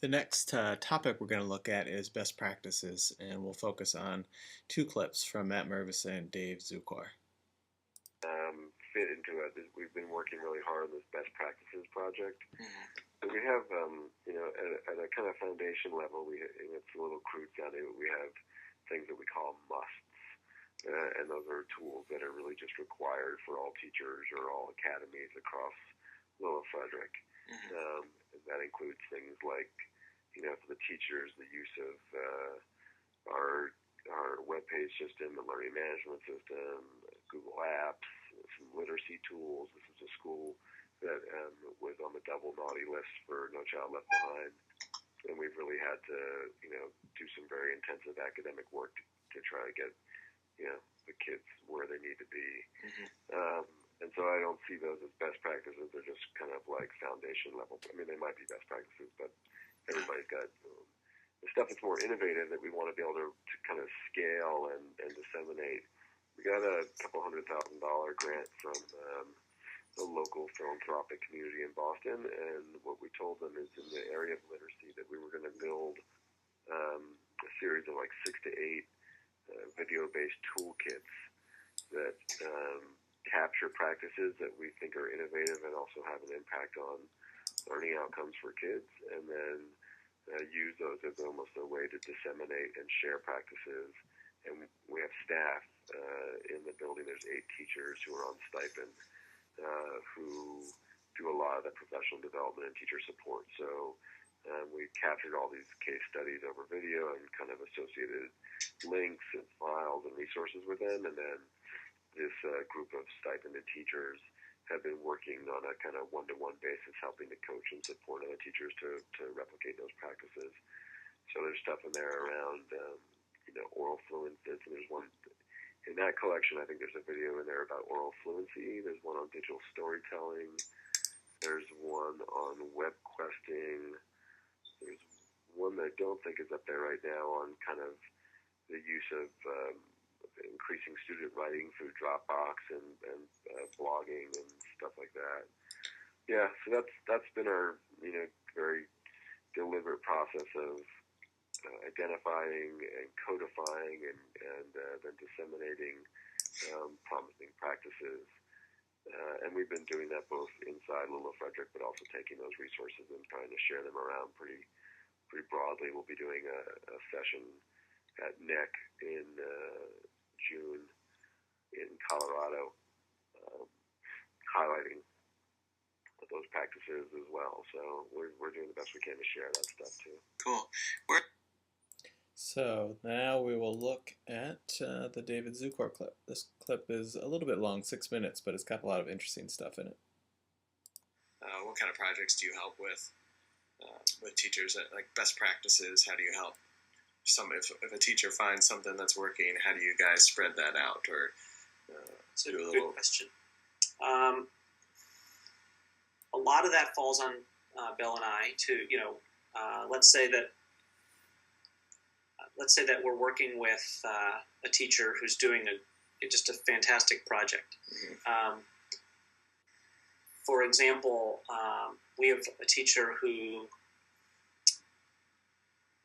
The next topic we're going to look at is best practices, and we'll focus on two clips from Matt Mervis and Dave Zukor. Fit into it. We've been working really hard on this best practices project. So we have, at a kind of foundation level, and it's a little crude sounding, but we have things that we call musts. And those are tools that are really just required for all teachers or all academies across Lower Frederick. And that includes things like, for the teachers, the use of our web-page system, the learning management system, Google Apps, some literacy tools. This is a school that was on the double naughty list for No Child Left Behind. And we've really had to, do some very intensive academic work to try to get, the kids where they need to be. And so I don't see those as best practices. They're just kind of like foundation level. I mean, they might be best practices, but everybody's got the stuff that's more innovative that we want to be able to kind of scale and disseminate. We got a couple $100,000 grant from the local philanthropic community in Boston, and what we told them is in the area of literacy that we were going to build a series of like 6 to 8 video-based toolkits that capture practices that we think are innovative and also have an impact on learning outcomes for kids, and then use those as almost a way to disseminate and share practices. And we have staff in the building. There's 8 teachers who are on stipend who do a lot of the professional development and teacher support. So we captured all these case studies over video and kind of associated links and files and resources with them. And then this group of stipended teachers have been working on a kind of one-to-one basis, helping to coach and support other teachers to replicate those practices. So there's stuff in there around oral fluency. There's one in that collection. I think there's a video in there about oral fluency. There's one on digital storytelling. There's one on web questing. There's one that I don't think is up there right now on kind of the use of increasing student writing through Dropbox and blogging and stuff like that. Yeah, so that's been our very deliberate process of identifying and codifying and then disseminating promising practices. And we've been doing that both inside Little Frederick, but also taking those resources and trying to share them around pretty broadly. We'll be doing a session at NEC in June in Colorado, highlighting those practices as well. So we're doing the best we can to share that stuff too. Cool. So now we will look at the David Zukor clip. This clip is a little bit long, 6 minutes, but it's got a lot of interesting stuff in it. What kind of projects do you help with teachers? Like best practices, how do you help? If a teacher finds something that's working, how do you guys spread that out? Or it's a good question. A lot of that falls on Bill and I to let's say that we're working with a teacher who's doing just a fantastic project. For example, we have a teacher who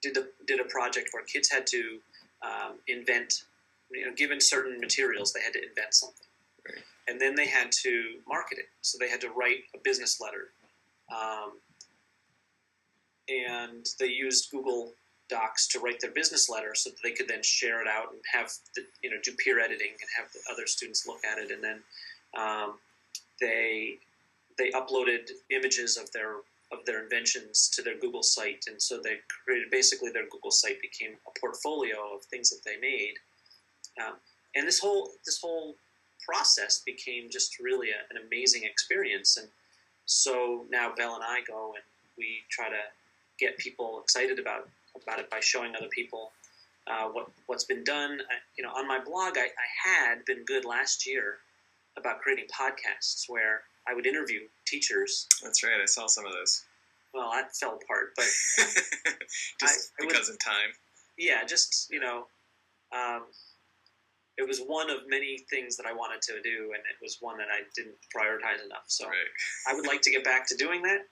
did a project where kids had to invent, given certain materials, they had to invent something. Right. And then they had to market it. So they had to write a business letter. And they used Google Docs to write their business letter so that they could then share it out and have do peer editing and have the other students look at it. And then they uploaded images of their inventions to their Google site, and so they created, basically their Google site became a portfolio of things that they made. And this whole process became just really an amazing experience. And so now Belle and I go and we try to get people excited about it by showing other people what's been done. On my blog, I had been good last year about creating podcasts where I would interview teachers. That's right. I saw some of those. Well, that fell apart, but because of time. Yeah, it was one of many things that I wanted to do, and it was one that I didn't prioritize enough. So right. I would like to get back to doing that,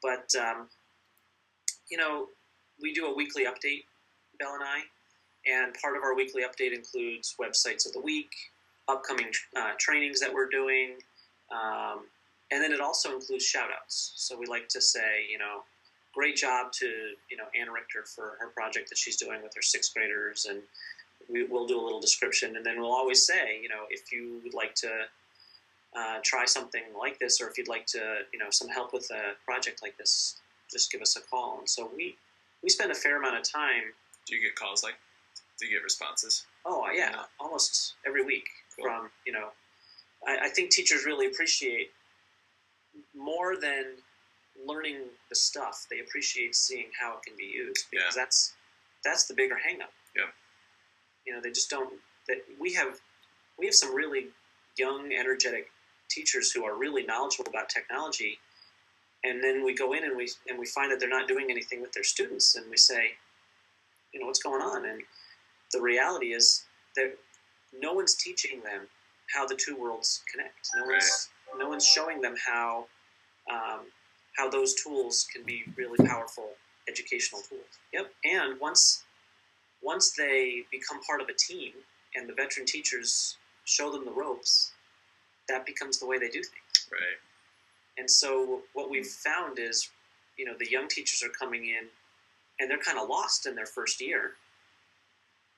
but we do a weekly update, Belle and I, and part of our weekly update includes websites of the week, upcoming trainings that we're doing, and then it also includes shout-outs. So we like to say, great job to, Anna Richter for her project that she's doing with her sixth graders, and we'll do a little description, and then we'll always say, if you would like to try something like this, or if you'd like to, some help with a project like this, just give us a call. And so we spend a fair amount of time. Do you get calls do you get responses? Oh, yeah, almost every week. Cool. From, I think teachers really appreciate, more than learning the stuff, they appreciate seeing how it can be used, because that's the bigger hang-up. Yeah. They just don't, that we have some really young, energetic teachers who are really knowledgeable about technology, and then we go in and we find that they're not doing anything with their students, and we say, what's going on? And the reality is that no one's teaching them how the two worlds connect. No one's showing them how those tools can be really powerful educational tools. Yep. And once they become part of a team and the veteran teachers show them the ropes, that becomes the way they do things. Right. And so what we've found is, the young teachers are coming in and they're kind of lost in their first year,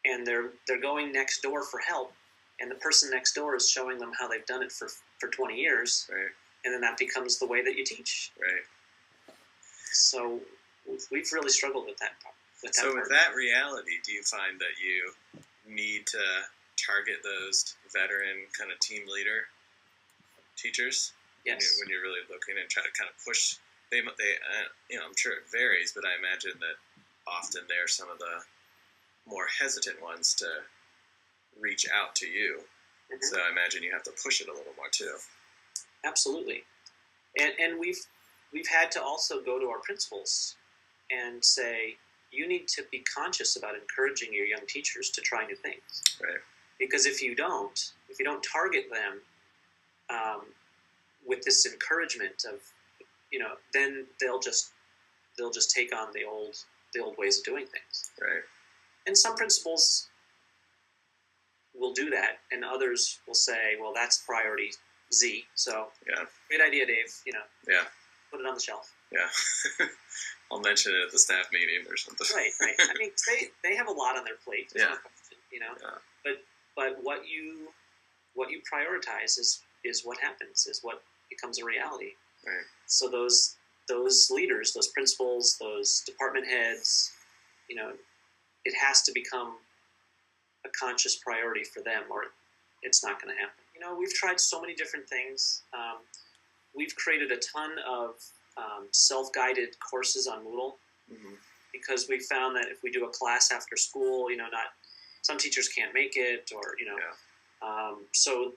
and they're going next door for help, and the person next door is showing them how they've done it for 20 years. Right. And then that becomes the way that you teach. Right. So we've really struggled with that part. With that reality, do you find that you need to target those veteran kind of team leader teachers? Yes. When you're really looking and try to kind of push, I'm sure it varies, but I imagine that often they're some of the more hesitant ones to reach out to you. Mm-hmm. So I imagine you have to push it a little more too. Absolutely. And we've had to also go to our principals and say, you need to be conscious about encouraging your young teachers to try new things. Right. Because if you don't target them with this encouragement of, then they'll just take on the old ways of doing things. Right. And some principals will do that, and others will say, well, that's priority Z. So, great idea, Dave. Put it on the shelf. Yeah. I'll mention it at the staff meeting or something. Right. I mean, they have a lot on their plate. Yeah. No question, Yeah. But what you prioritize is what happens, is what becomes a reality. Right. So those leaders, those principals, those department heads, it has to become a conscious priority for them, or it's not going to happen. We've tried so many different things. We've created a ton of self-guided courses on Moodle, mm-hmm. because we found that if we do a class after school, not some teachers can't make it, or so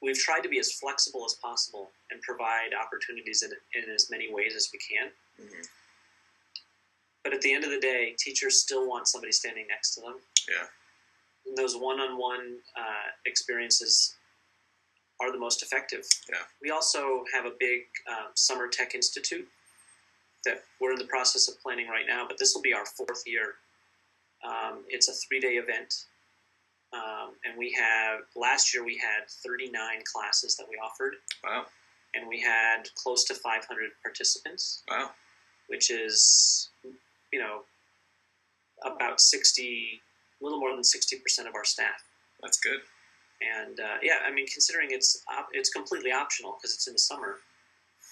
we've tried to be as flexible as possible and provide opportunities in as many ways as we can. Mm-hmm. But at the end of the day, teachers still want somebody standing next to them. Yeah. And those one-on-one experiences are the most effective. Yeah. We also have a big Summer Tech Institute that we're in the process of planning right now, but this will be our 4th year. It's a 3-day event. And last year we had 39 classes that we offered. Wow. And we had close to 500 participants. Wow. Which is, about a little more than 60% of our staff. That's good. And considering it's completely optional because it's in the summer,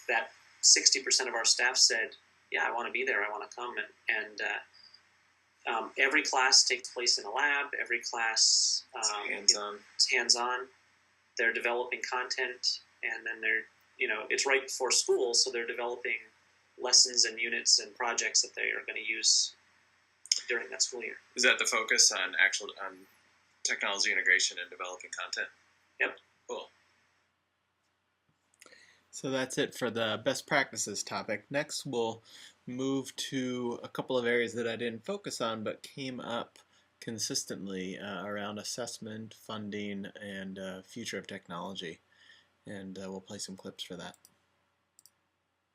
that 60% of our staff said, yeah, I want to be there, I want to come. And every class takes place in a lab. Every class it's hands-on. They're developing content, and then it's right before school, so they're developing lessons and units and projects that they are going to use during that school year. Is that the focus on technology integration and developing content? Yep. Cool. So that's it for the best practices topic. Next, we'll move to a couple of areas that I didn't focus on but came up consistently around assessment, funding, and future of technology. And we'll play some clips for that.